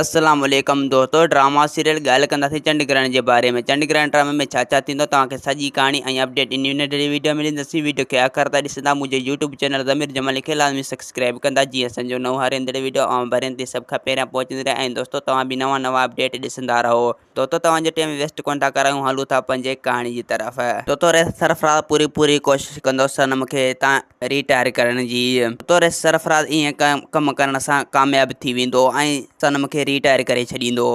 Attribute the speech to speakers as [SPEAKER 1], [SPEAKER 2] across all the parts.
[SPEAKER 1] अस्सलाम वालेकुम दोस्तों, ड्रामा सीरियल ॻाल्हि कंदासीं चंडग्रहण जे बारे में। चंडग्रहण ड्रामे में छा थींदो तव्हांखे सॼी कहाणी ऐं अपडेट इन नंढड़ी वीडियो मिलंदसी। वीडियो खे आख़िर ताईं ॾिसंदा। मुंहिंजे यूट्यूब चैनल ज़मीर जमाली खे लाज़मी सब्सक्राइब कंदा, जीअं असांजो नओं हर ईंदड़ वीडियो ऐं भरियनि ते सभ खां पहिरियां पहुचंदी रहे। ऐं दोस्तों तव्हां बि नवां अपडेट ॾिसंदा रहो। दोस्तों तव्हांजो टाइम वेस्ट कोन था करायूं, हलूं था पंहिंजे कहाणी जी तरफ़। दोस्तों सरफराज़ पूरी कोशिश कंदो सनम खे हितां रिटायर करण जी। दोस्तों सरफराज़ ईअं कम करण सां कामयाब थी वेंदो ऐं सनम खे रिटायर करे छॾींदो।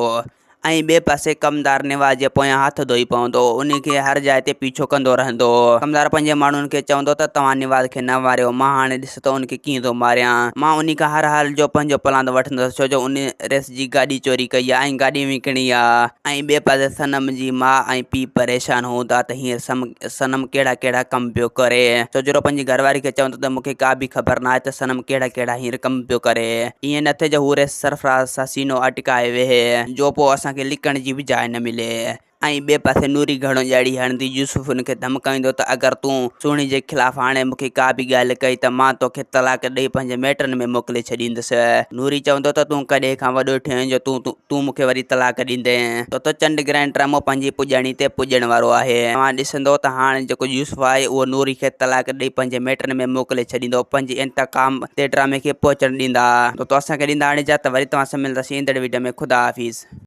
[SPEAKER 1] ऐं ॿिए पासे कमदार निवाज़ जे पोयां हथ धोई पवंदो, उन खे हर जाइ ते पीछो कंदो रहंदो। कमदार पंहिंजे माण्हुनि खे चवंदो त तव्हां निवाज़ खे न मारियो, मां हाणे ॾिस त उनखे कीअं थो मारियां। मां उन खां हर हाल जो पंहिंजो प्लान वठंदुसि, छो जो उन रेस जी गाॾी चोरी कई आहे ऐं गाॾी विकिणी आहे। ऐं ॿिए पासे सनम जी माउ ऐं पीउ परेशान हूंदा त हींअर सनम कहिड़ा कम पियो करे। छोजो पंहिंजी घरवारी खे चवंदो त मूंखे का बि ख़बर न आहे त सनम कहिड़ा हींअर कम पियो करे। ईअं न थिए जो हू रेस सरफराज़ सां सीनो अटकाए वेहे, जो पोइ असांखे लिकण जी बि जाइ न मिले। ऐं ॿिए पासे नूरी घणो ॼाड़ी हणंदी यूसुफ हुनखे धमकाईंदो त अगरि तूं सुहिणी जे ख़िलाफ़ हाणे मूंखे का बि ॻाल्हि कई त मां तोखे तलाक ॾेई पंहिंजे माइटनि में मोकिले छॾींदुसि। नूरी चवंदो त तूं कॾहिं खां वॾो थियो आहीं जो तूं मूंखे वरी तलाक ॾींदे। त चंडग्रहण ड्रामो पंहिंजी पुॼाणी ते पुॼण वारो आहे। तव्हां ॾिसंदो त हाणे जेको यूसुफ आहे उहो नूरी खे तलाक ॾेई पंहिंजे माइटनि में मोकिले छॾींदो, पंहिंजे इंतकाम ते ड्रामे खे पहुचण ॾींदा। तो असांखे ॾींदा हाणे इजाज़त, वरी तव्हां सां मिलंदासीं ईंदड़ वीडियो में। ख़ुदा हाफ़िज़।